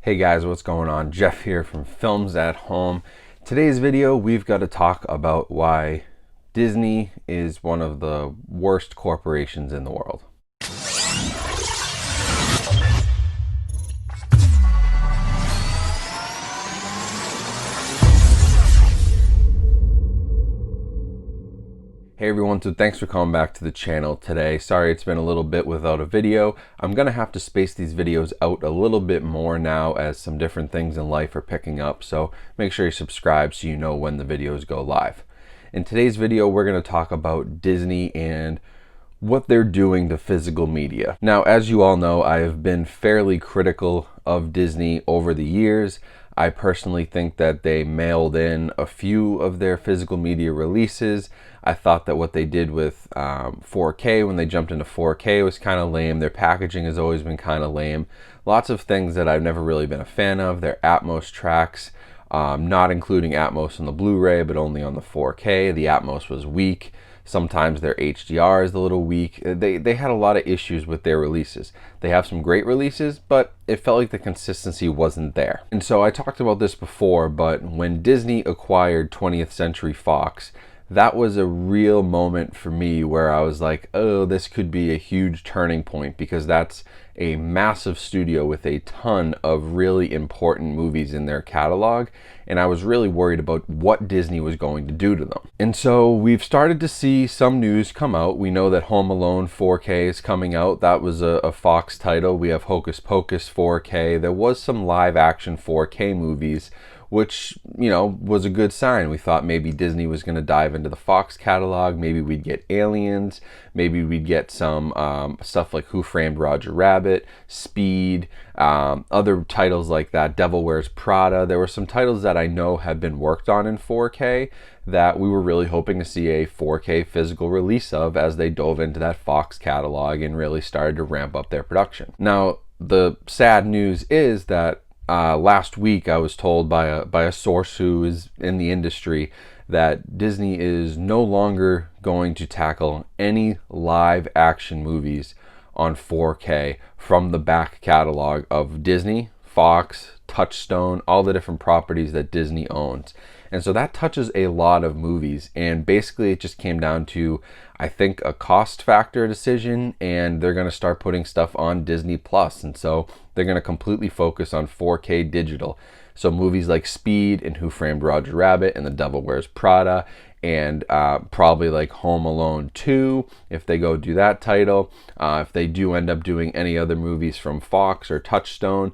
Hey guys, what's going on? Jeff here from Films at Home. Today's video, we've got to talk about why Disney is one of the worst corporations in the world. Hey everyone, so thanks for coming back to the channel today. Sorry it's been a little bit without a video. I'm gonna have to space these videos out a little bit more now as some different things in life are picking up, so make sure you subscribe so you know when the videos go live. In today's video, we're gonna talk about Disney and what they're doing to physical media. Now, as you all know, I have been fairly critical of Disney over the years. I personally think that they mailed in a few of their physical media releases. I thought that what they did with 4K, when they jumped into 4K, was kind of lame. Their packaging has always been kind of lame. Lots of things that I've never really been a fan of. Their Atmos tracks, not including Atmos on the Blu-ray, but only on the 4K. The Atmos was weak. Sometimes their HDR is a little weak. They had a lot of issues with their releases. They have some great releases, but it felt like the consistency wasn't there. And so I talked about this before, but when Disney acquired 20th Century Fox, that was a real moment for me where I was like, oh, this could be a huge turning point, because that's a massive studio with a ton of really important movies in their catalog, and I was really worried about what Disney was going to do to them. And so we've started to see some news come out. We know that Home Alone 4K is coming out. That was a Fox title. We have Hocus Pocus 4K. There was some live action 4K movies, which, you know, was a good sign. We thought maybe Disney was going to dive into the Fox catalog. Maybe we'd get Aliens. Maybe we'd get some stuff like Who Framed Roger Rabbit, Speed, other titles like that, Devil Wears Prada. There were some titles that I know have been worked on in 4K that we were really hoping to see a 4K physical release of as they dove into that Fox catalog and really started to ramp up their production. Now, the sad news is that last week I was told by a source who is in the industry that Disney is no longer going to tackle any live action movies on 4K from the back catalog of Disney, Fox, Touchstone, all the different properties that Disney owns. And so that touches a lot of movies, and basically it just came down to, I think, a cost factor decision, and they're going to start putting stuff on Disney Plus, and so they're going to completely focus on 4K digital. So movies like Speed and Who Framed Roger Rabbit and The Devil Wears Prada, and probably like Home Alone 2, if they go do that title. If they do end up doing any other movies from Fox or Touchstone,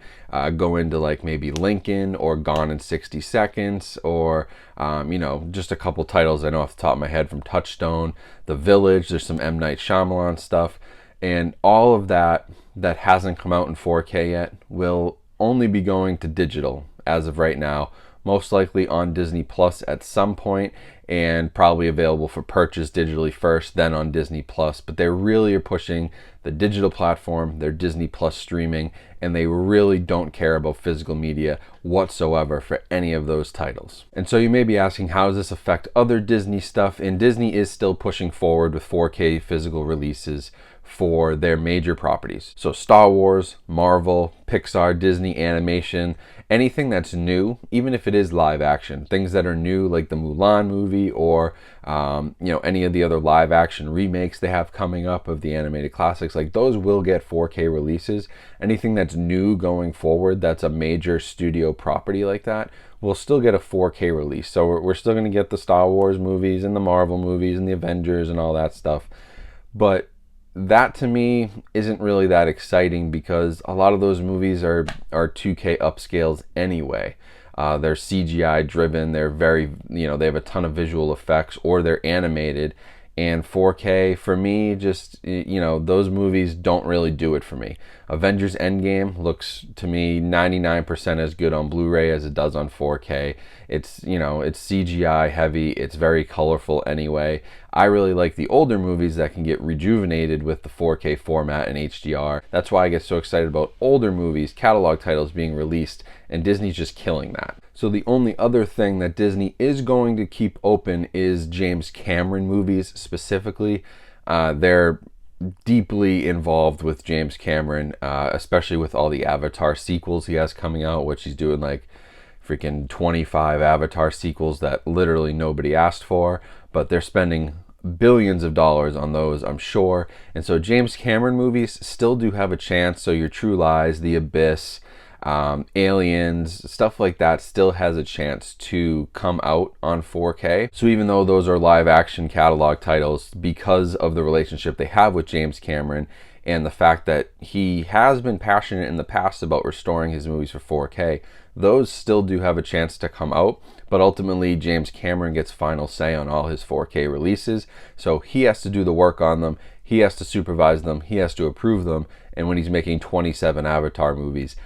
go into like maybe Lincoln or Gone in 60 Seconds, or you know, just a couple titles I know off the top of my head from Touchstone. The Village, there's some M. Night Shyamalan stuff, and all of that hasn't come out in 4K yet will only be going to digital as of right now, most likely on Disney Plus at some point, and probably available for purchase digitally first, then on Disney Plus. But they really are pushing the digital platform, their Disney Plus streaming, and they really don't care about physical media whatsoever for any of those titles. And so you may be asking, how does this affect other Disney stuff? And Disney is still pushing forward with 4K physical releases for their major properties. So Star Wars, Marvel, Pixar, Disney Animation, anything that's new, even if it is live action, things that are new like the Mulan movie, or you know, any of the other live action remakes they have coming up of the animated classics, like those will get 4K releases. Anything that's new going forward that's a major studio property like that will still get a 4K release. So we're still going to get the Star Wars movies and the Marvel movies and the Avengers and all that stuff. But that to me isn't really that exciting, because a lot of those movies are 2K upscales anyway. They're CGI driven, they're very, you know, they have a ton of visual effects, or they're animated. And 4K, for me, just, you know, those movies don't really do it for me. Avengers Endgame looks to me 99% as good on Blu-ray as it does on 4K. It's, you know, it's CGI heavy, it's very colorful anyway. I really like the older movies that can get rejuvenated with the 4K format and HDR. That's why I get so excited about older movies, catalog titles being released, and Disney's just killing that. So the only other thing that Disney is going to keep open is James Cameron movies specifically. They're deeply involved with James Cameron, especially with all the Avatar sequels he has coming out, which he's doing like freaking 25 Avatar sequels that literally nobody asked for, but they're spending billions of dollars on those, I'm sure. And so James Cameron movies still do have a chance. So your True Lies, The Abyss, Aliens, stuff like that still has a chance to come out on 4K. So even though those are live action catalog titles, because of the relationship they have with James Cameron and the fact that he has been passionate in the past about restoring his movies for 4K, those still do have a chance to come out. But ultimately, James Cameron gets final say on all his 4K releases. So he has to do the work on them. He has to supervise them. He has to approve them. And when he's making 27 Avatar movies,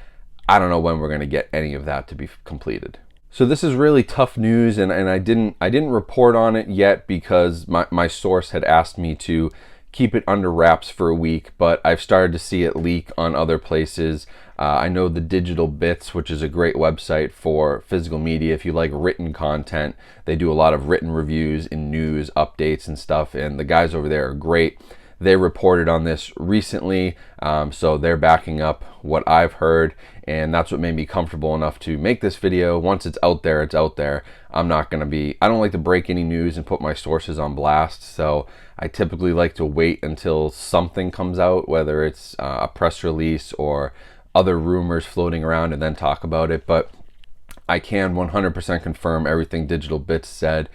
I don't know when we're going to get any of that to be completed. So this is really tough news, and I didn't report on it yet because my source had asked me to keep it under wraps for a week, but I've started to see it leak on other places. I know the Digital Bits, which is a great website for physical media. If you like written content, they do a lot of written reviews and news updates and stuff, and the guys over there are great. They reported on this recently, so they're backing up what I've heard, and that's what made me comfortable enough to make this video. Once it's out there, it's out there. I don't like to break any news and put my sources on blast, so I typically like to wait until something comes out, whether it's a press release or other rumors floating around, and then talk about it. But I can 100% confirm everything Digital Bits said.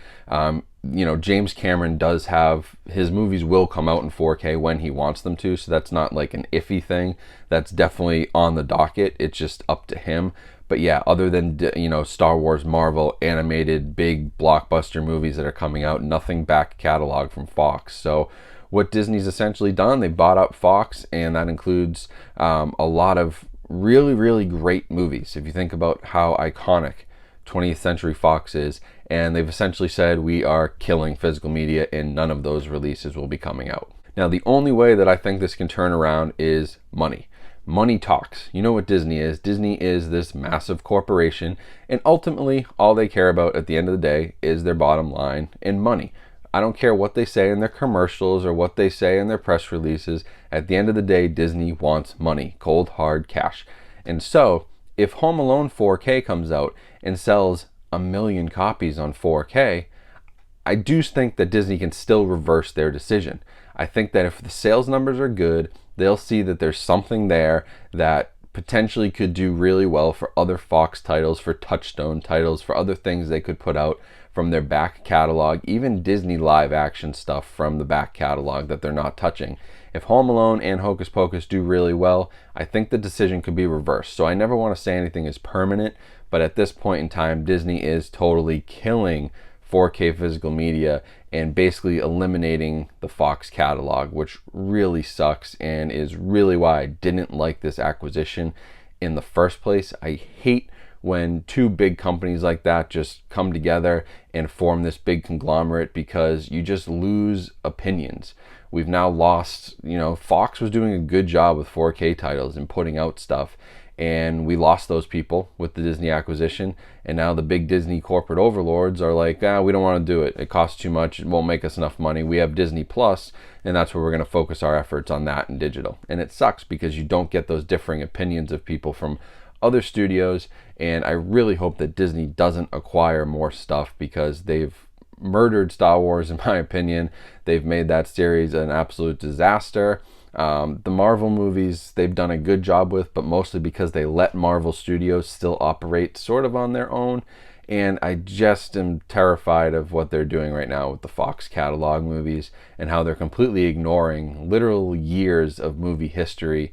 James Cameron does have, his movies will come out in 4K when he wants them to, so that's not like an iffy thing. That's definitely on the docket. It's just up to him. But yeah, other than, Star Wars, Marvel, animated, big blockbuster movies that are coming out, nothing back catalog from Fox. So what Disney's essentially done, they bought up Fox, and that includes a lot of really, really great movies. If you think about how iconic 20th Century Fox is, and they've essentially said we are killing physical media and none of those releases will be coming out. Now, the only way that I think this can turn around is money. Money talks. You know what Disney is. Disney is this massive corporation, and ultimately all they care about at the end of the day is their bottom line and money. I don't care what they say in their commercials or what they say in their press releases. At the end of the day, Disney wants money, cold hard cash. And so if Home Alone 4K comes out and sells 1 million copies on 4K, I do think that Disney can still reverse their decision. I think that if the sales numbers are good, they'll see that there's something there that potentially could do really well for other Fox titles, for Touchstone titles, for other things they could put out from their back catalog, even Disney live action stuff from the back catalog that they're not touching. If Home Alone and Hocus Pocus do really well, I think the decision could be reversed. So I never want to say anything is permanent, but at this point in time, Disney is totally killing 4K physical media and basically eliminating the Fox catalog, which really sucks and is really why I didn't like this acquisition in the first place. I hate when two big companies like that just come together and form this big conglomerate, because you just lose opinions. We've now lost, Fox was doing a good job with 4K titles and putting out stuff, and we lost those people with the Disney acquisition, and now the big Disney corporate overlords are like, we don't want to do it. It costs too much. It won't make us enough money. We have Disney Plus, and that's where we're going to focus our efforts on that and digital. And it sucks because you don't get those differing opinions of people from other studios, and I really hope that Disney doesn't acquire more stuff, because they've murdered Star Wars, in my opinion. They've made that series an absolute disaster. The Marvel movies they've done a good job with, but mostly because they let Marvel Studios still operate sort of on their own. And I just am terrified of what they're doing right now with the Fox catalog movies and how they're completely ignoring literal years of movie history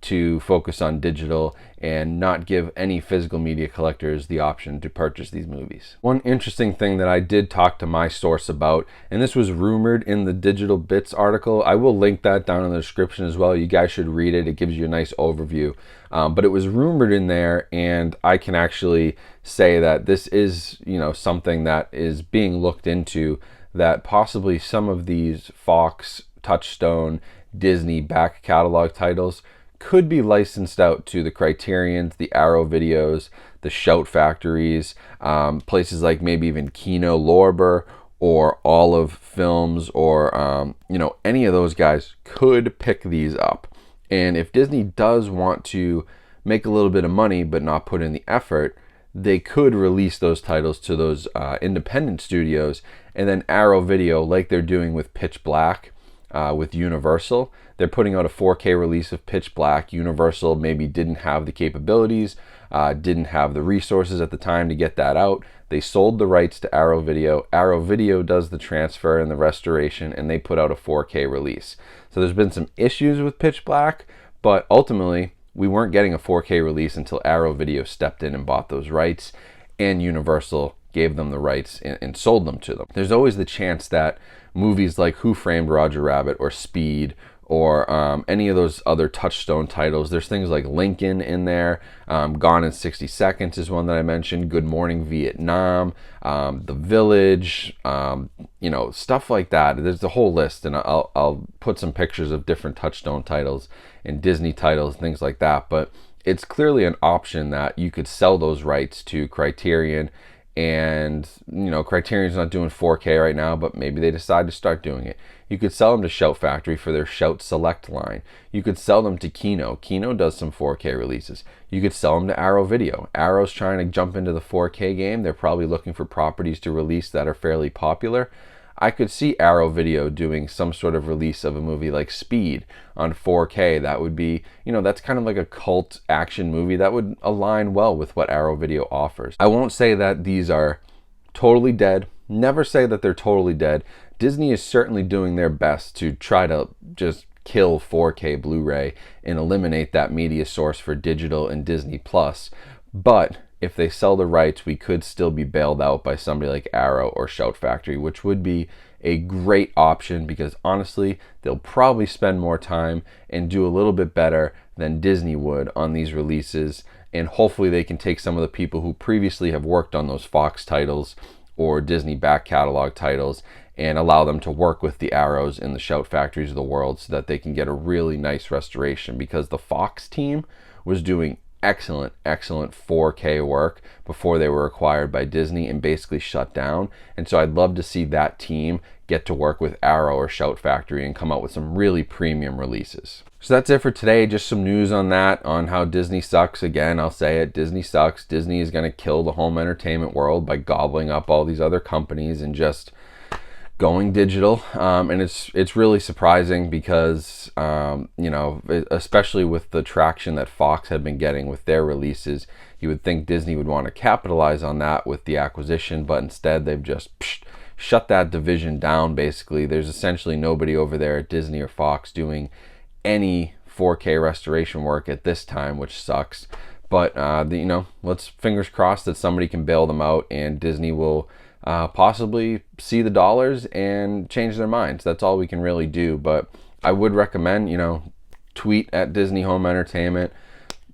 to focus on digital and not give any physical media collectors the option to purchase these movies. One interesting thing that I did talk to my source about, and this was rumored in the Digital Bits article, I will link that down in the description as well. You guys should read it. It gives you a nice overview. But it was rumored in there, and I can actually say that this is, something that is being looked into, that possibly some of these Fox, Touchstone, Disney back catalog titles could be licensed out to the Criterions, the Arrow Videos, the Shout Factories, places like maybe even Kino Lorber, or Olive Films, or any of those guys could pick these up. And if Disney does want to make a little bit of money but not put in the effort, they could release those titles to those independent studios, and then Arrow Video, like they're doing with Pitch Black with Universal, they're putting out a 4K release of Pitch Black. Universal maybe didn't have the capabilities, didn't have the resources at the time to get that out. They sold the rights to Arrow Video. Arrow Video does the transfer and the restoration, and they put out a 4K release. So there's been some issues with Pitch Black, but ultimately we weren't getting a 4K release until Arrow Video stepped in and bought those rights, and Universal gave them the rights and sold them to them. There's always the chance that movies like Who Framed Roger Rabbit or Speed or any of those other Touchstone titles, there's things like Lincoln in there, Gone in 60 Seconds is one that I mentioned, Good Morning Vietnam, The Village, stuff like that. There's a whole list, and I'll put some pictures of different Touchstone titles and Disney titles, things like that. But it's clearly an option that you could sell those rights to Criterion. And Criterion's not doing 4K right now, but maybe they decide to start doing it. You could sell them to Shout Factory for their Shout Select line. You could sell them to Kino. Kino does some 4K releases. You could sell them to Arrow Video. Arrow's trying to jump into the 4K game. They're probably looking for properties to release that are fairly popular. I could see Arrow Video doing some sort of release of a movie like Speed on 4K. That would be, that's kind of like a cult action movie that would align well with what Arrow Video offers. I won't say that these are totally dead. Never say that they're totally dead. Disney is certainly doing their best to try to just kill 4K Blu-ray and eliminate that media source for digital and Disney Plus. But if they sell the rights, we could still be bailed out by somebody like Arrow or Shout Factory, which would be a great option because honestly, they'll probably spend more time and do a little bit better than Disney would on these releases. And hopefully they can take some of the people who previously have worked on those Fox titles or Disney back catalog titles and allow them to work with the Arrows and the Shout Factories of the world so that they can get a really nice restoration, because the Fox team was doing excellent 4K work before they were acquired by Disney and basically shut down. And so I'd love to see that team get to work with Arrow or Shout Factory and come out with some really premium releases. So that's it for today. Just some news on that, on how Disney sucks. Again, I'll say it, Disney sucks. Disney is going to kill the home entertainment world by gobbling up all these other companies and just going digital. And it's really surprising because especially with the traction that Fox had been getting with their releases, you would think Disney would want to capitalize on that with the acquisition, but instead they've just shut that division down. Basically, there's essentially nobody over there at Disney or Fox doing any 4K restoration work at this time, which sucks. But let's fingers crossed that somebody can bail them out and Disney will possibly see the dollars and change their minds. That's all we can really do. But I would recommend, tweet at Disney Home Entertainment,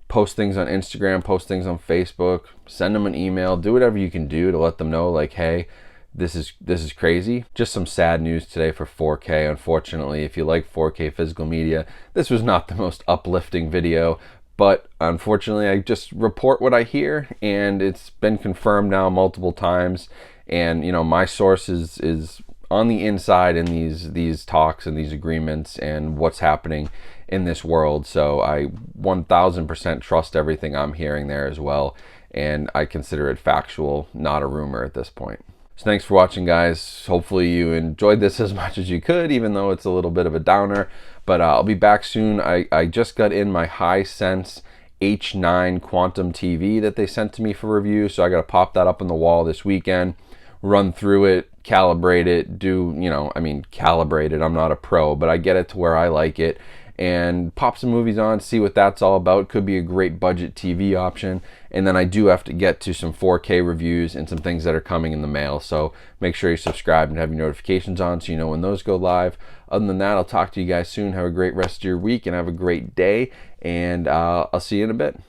post things on Instagram, post things on Facebook, send them an email, do whatever you can do to let them know, like, hey, this is crazy. Just some sad news today for 4K. Unfortunately, if you like 4K physical media, this was not the most uplifting video. But unfortunately, I just report what I hear, and it's been confirmed now multiple times. And my source is on the inside in these talks and these agreements and what's happening in this world. So I 1000% trust everything I'm hearing there as well, and I consider it factual, not a rumor at this point. So thanks for watching, guys. Hopefully you enjoyed this as much as you could, even though it's a little bit of a downer. But I'll be back soon. I just got in my Hisense H9 Quantum TV that they sent to me for review, so I got to pop that up on the wall this weekend, run through it, calibrate it, calibrate it. I'm not a pro, but I get it to where I like it, and pop some movies on, see what that's all about. Could be a great budget TV option. And then I do have to get to some 4K reviews and some things that are coming in the mail. So make sure you subscribe and have your notifications on so you know when those go live. Other than that, I'll talk to you guys soon. Have a great rest of your week and have a great day. And I'll see you in a bit.